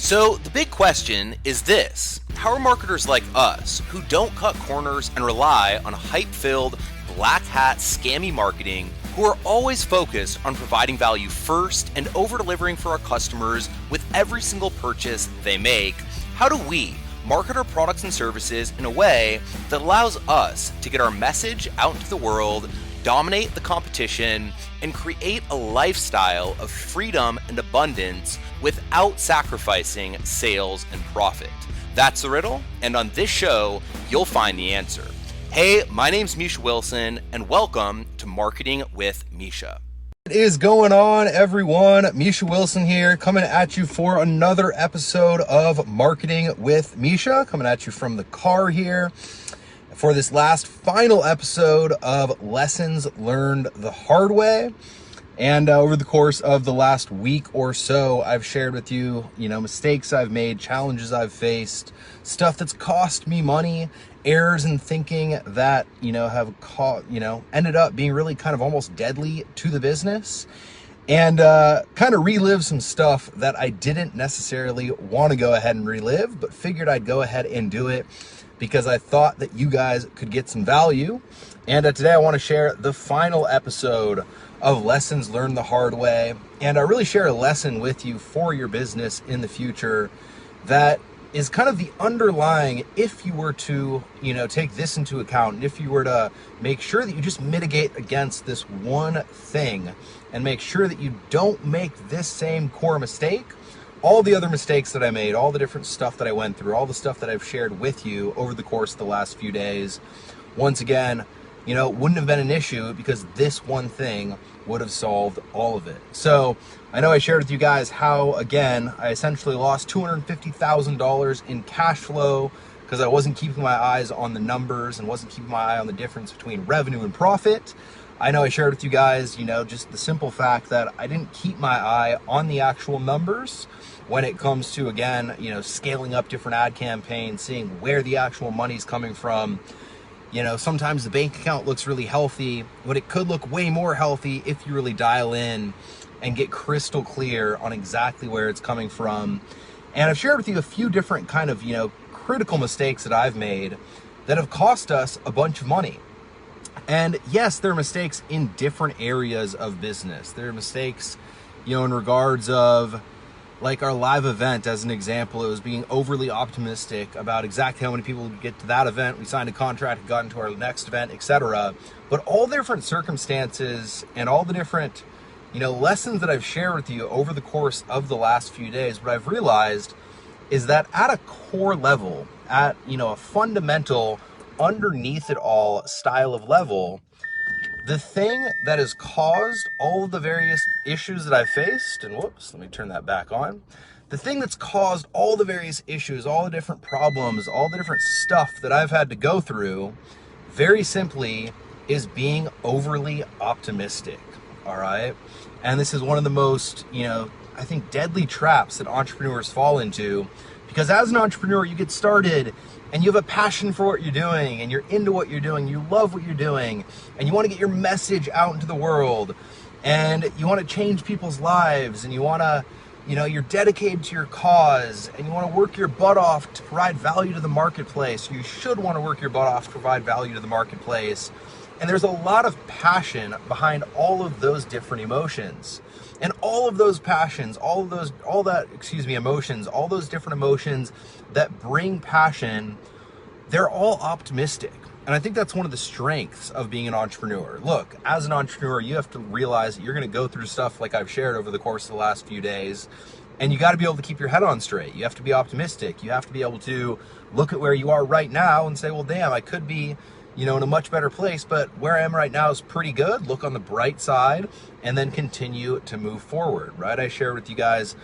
So the big question is this: how are marketers like us, who don't cut corners and rely on hype-filled, black hat, scammy marketing, who are always focused on providing value first and over-delivering for our customers with every single purchase they make, how do we market our products and services in a way that allows us to get our message out into the world, dominate the competition, and create a lifestyle of freedom and abundance without sacrificing sales and profit? That's the riddle, and on this show, you'll find the answer. Hey, my name's Misha Wilson, and welcome to Marketing with Misha. What is going on, everyone? Misha Wilson here, coming at you for another episode of Marketing with Misha, coming at you from the car here for this last final episode of Lessons Learned the Hard Way. And over the course of the last week or so, I've shared with you, mistakes I've made, challenges I've faced, stuff that's cost me money, errors in thinking that, have ended up being really kind of almost deadly to the business, and kind of relive some stuff that I didn't necessarily want to go ahead and relive, but figured I'd go ahead and do it because I thought that you guys could get some value. And today I want to share the final episode of Lessons Learned the Hard Way. And I really share a lesson with you for your business in the future that is kind of the underlying, if you were to, take this into account, and if you were to make sure that you just mitigate against this one thing and make sure that you don't make this same core mistake, all the other mistakes that I made, all the different stuff that I went through, all the stuff that I've shared with you over the course of the last few days, once again, wouldn't have been an issue because this one thing would have solved all of it. So I know I shared with you guys how, again, I essentially lost $250,000 in cash flow because I wasn't keeping my eyes on the numbers and wasn't keeping my eye on the difference between revenue and profit. I know I shared with you guys, just the simple fact that I didn't keep my eye on the actual numbers when it comes to, again, scaling up different ad campaigns, seeing where the actual money's coming from. Sometimes the bank account looks really healthy, but it could look way more healthy if you really dial in and get crystal clear on exactly where it's coming from. And I've shared with you a few different kind of, critical mistakes that I've made that have cost us a bunch of money. And yes, there are mistakes in different areas of business. There are mistakes, in regards of, like our live event, as an example, it was being overly optimistic about exactly how many people would get to that event. We signed a contract, got into our next event, etc. But all the different circumstances and all the different, lessons that I've shared with you over the course of the last few days, what I've realized is that at a core level, at, a fundamental, underneath it all style of level, the thing that has caused all of the various issues that I've faced, and whoops, let me turn that back on. The thing that's caused all the various issues, all the different problems, all the different stuff that I've had to go through, very simply, is being overly optimistic, all right? And this is one of the most, I think, deadly traps that entrepreneurs fall into, because as an entrepreneur, you get started and you have a passion for what you're doing and you're into what you're doing, you love what you're doing, and you want to get your message out into the world, and you want to change people's lives, and you want to, you're dedicated to your cause, and you want to work your butt off to provide value to the marketplace. You should want to work your butt off to provide value to the marketplace. And there's a lot of passion behind all of those different emotions. And all of those passions, emotions, all those different emotions that bring passion, they're all optimistic. And I think that's one of the strengths of being an entrepreneur. Look, as an entrepreneur, you have to realize that you're going to go through stuff like I've shared over the course of the last few days, and you got to be able to keep your head on straight. You have to be optimistic. You have to be able to look at where you are right now and say, well, damn, I could be in a much better place, but where I am right now is pretty good. Look on the bright side and then continue to move forward, right? I shared with you guys,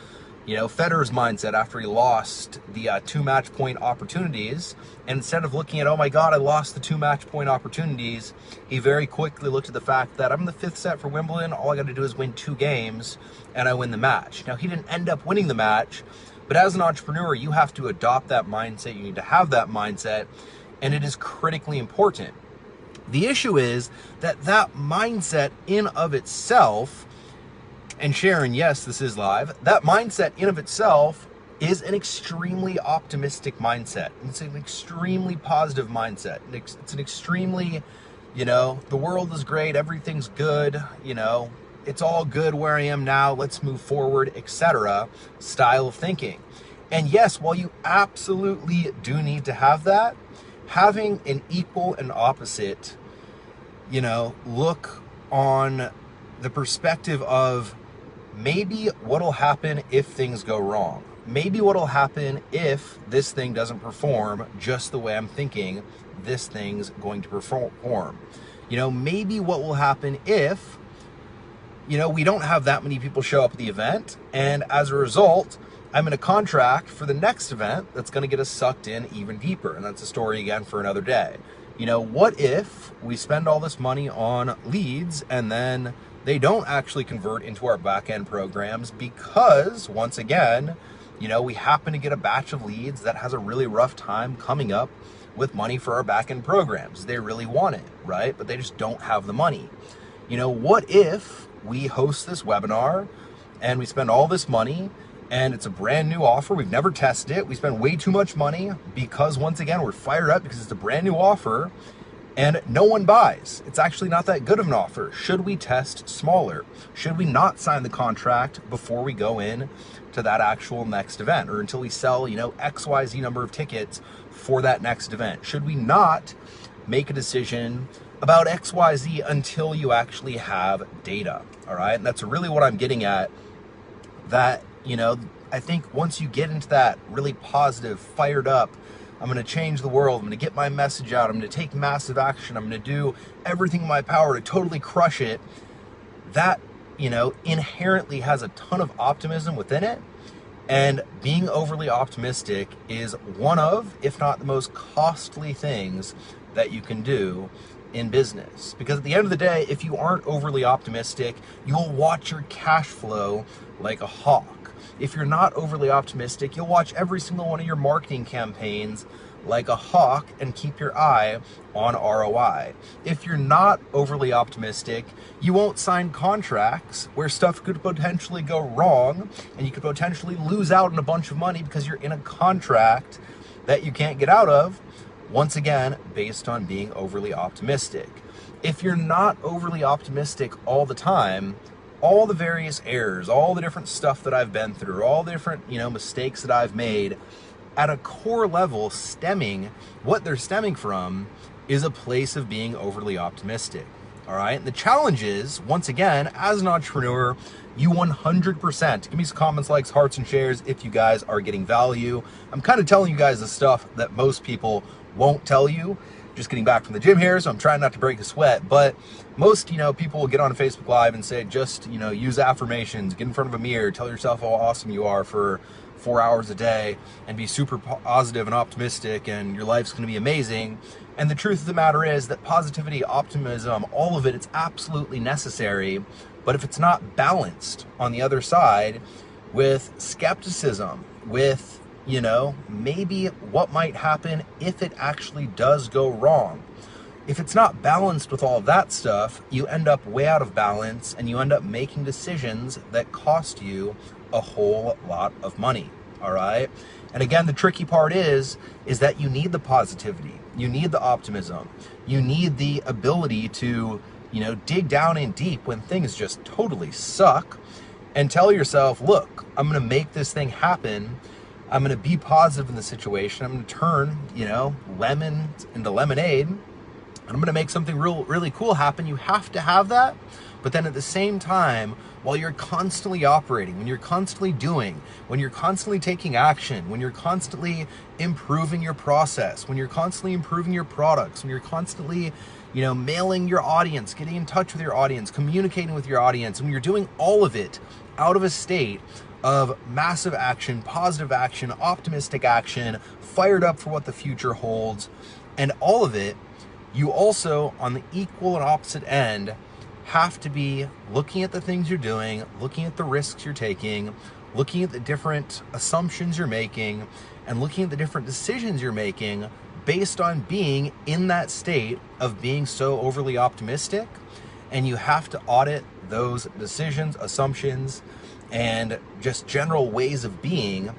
Federer's mindset after he lost the 2 match point opportunities. And instead of looking at, oh my God, I lost the 2 match point opportunities, he very quickly looked at the fact that I'm in the 5th set for Wimbledon. All I got to do is win 2 games and I win the match. Now, he didn't end up winning the match, but as an entrepreneur, you have to adopt that mindset. You need to have that mindset, and it is critically important. The issue is that mindset in of itself, and Sharon, yes, this is live, that mindset in of itself is an extremely optimistic mindset. It's an extremely positive mindset. It's an extremely, the world is great, everything's good, it's all good where I am now, let's move forward, etc. style of thinking. And yes, while you absolutely do need to have that, having an equal and opposite, look on the perspective of maybe what'll happen if things go wrong. Maybe what'll happen if this thing doesn't perform just the way I'm thinking this thing's going to perform. Maybe what will happen if, we don't have that many people show up at the event, and as a result, I'm in a contract for the next event that's going to get us sucked in even deeper. And that's a story again for another day. What if we spend all this money on leads and then they don't actually convert into our back-end programs because, once again, we happen to get a batch of leads that has a really rough time coming up with money for our back-end programs. They really want it, right? But they just don't have the money. What if we host this webinar and we spend all this money and it's a brand new offer, we've never tested it, we spend way too much money because, once again, we're fired up because it's a brand new offer and no one buys. It's actually not that good of an offer. Should we test smaller? Should we not sign the contract before we go in to that actual next event, or until we sell, XYZ number of tickets for that next event? Should we not make a decision about XYZ until you actually have data? All right. And that's really what I'm getting at. That, I think once you get into that really positive, fired up, I'm going to change the world, I'm going to get my message out, I'm going to take massive action, I'm going to do everything in my power to totally crush it, that, inherently has a ton of optimism within it. And being overly optimistic is one of, if not the most costly things that you can do in business. Because at the end of the day, if you aren't overly optimistic, you'll watch your cash flow like a hawk. If you're not overly optimistic, you'll watch every single one of your marketing campaigns like a hawk and keep your eye on ROI. If you're not overly optimistic, you won't sign contracts where stuff could potentially go wrong and you could potentially lose out on a bunch of money because you're in a contract that you can't get out of, once again, based on being overly optimistic. If you're not overly optimistic all the time, all the various errors, all the different stuff that I've been through, all the different, mistakes that I've made, at a core level, what they're stemming from is a place of being overly optimistic. All right. And the challenge is, once again, as an entrepreneur, you 100% give me some comments, likes, hearts, and shares if you guys are getting value. I'm kind of telling you guys the stuff that most people won't tell you. Just getting back from the gym here, so I'm trying not to break a sweat, but most, people will get on Facebook Live and say, just, use affirmations, get in front of a mirror, tell yourself how awesome you are for 4 hours a day and be super positive and optimistic and your life's going to be amazing. And the truth of the matter is that positivity, optimism, all of it, it's absolutely necessary. But if it's not balanced on the other side with skepticism, with, maybe what might happen if it actually does go wrong, if it's not balanced with all of that stuff, you end up way out of balance and you end up making decisions that cost you a whole lot of money. All right. And again, the tricky part is that you need the positivity. You need the optimism. You need the ability to, dig down in deep when things just totally suck and tell yourself, look, I'm going to make this thing happen. I'm going to be positive in the situation. I'm going to turn, lemon into lemonade. And I'm going to make something really cool happen. You have to have that. But then at the same time, while you're constantly operating, when you're constantly doing, when you're constantly taking action, when you're constantly improving your process, when you're constantly improving your products, when you're constantly, mailing your audience, getting in touch with your audience, communicating with your audience, when you're doing all of it out of a state of massive action, positive action, optimistic action, fired up for what the future holds, and all of it, you also, on the equal and opposite end, have to be looking at the things you're doing, looking at the risks you're taking, looking at the different assumptions you're making, and looking at the different decisions you're making based on being in that state of being so overly optimistic. And you have to audit those decisions, assumptions, and just general ways of being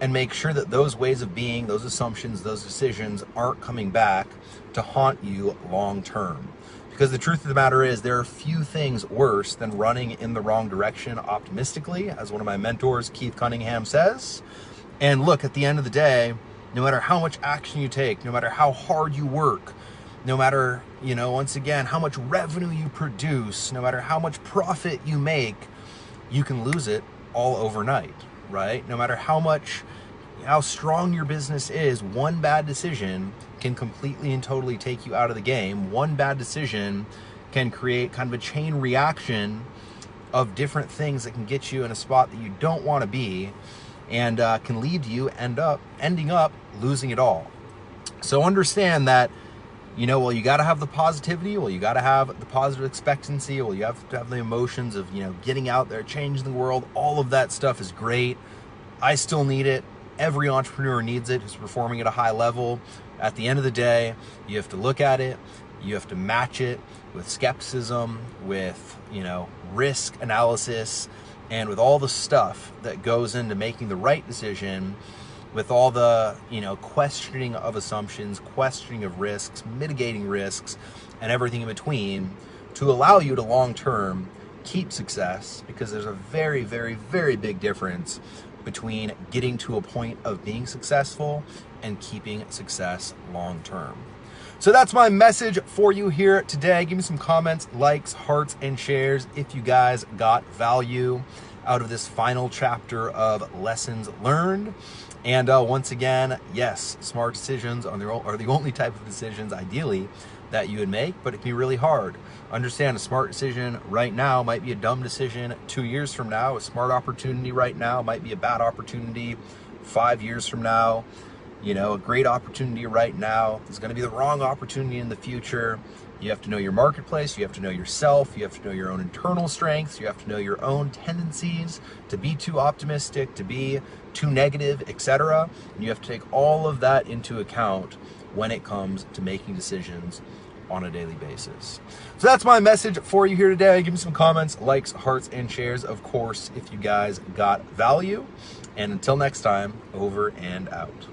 and make sure that those ways of being, those assumptions, those decisions aren't coming back to haunt you long term. Because the truth of the matter is, there are few things worse than running in the wrong direction optimistically, as one of my mentors, Keith Cunningham, says. And look, at the end of the day, no matter how much action you take, no matter how hard you work, no matter, once again, how much revenue you produce, no matter how much profit you make, you can lose it all overnight, right? No matter how strong your business is, one bad decision can completely and totally take you out of the game. One bad decision can create kind of a chain reaction of different things that can get you in a spot that you don't want to be, and can lead you ending up losing it all. So understand that, well, you got to have the positivity, well, you got to have the positive expectancy, well, you have to have the emotions of, getting out there, changing the world. All of that stuff is great. I still need it. Every entrepreneur needs it who's performing at a high level. At the end of the day, you have to look at it, you have to match it with skepticism, with, risk analysis, and with all the stuff that goes into making the right decision, with all the, questioning of assumptions, questioning of risks, mitigating risks, and everything in between, to allow you to long-term keep success. Because there's a very, very, very big difference between getting to a point of being successful and keeping success long-term. So that's my message for you here today. Give me some comments, likes, hearts, and shares if you guys got value out of this final chapter of Lessons Learned. And once again, yes, smart decisions are the only type of decisions, ideally, that you would make, but it can be really hard. Understand, a smart decision right now might be a dumb decision 2 years from now. A smart opportunity right now might be a bad opportunity 5 years from now. A great opportunity right now is going to be the wrong opportunity in the future. You have to know your marketplace, you have to know yourself, you have to know your own internal strengths, you have to know your own tendencies to be too optimistic, to be too negative, etc. And you have to take all of that into account when it comes to making decisions on a daily basis. So that's my message for you here today. Give me some comments, likes, hearts, and shares, of course, if you guys got value. And until next time, over and out.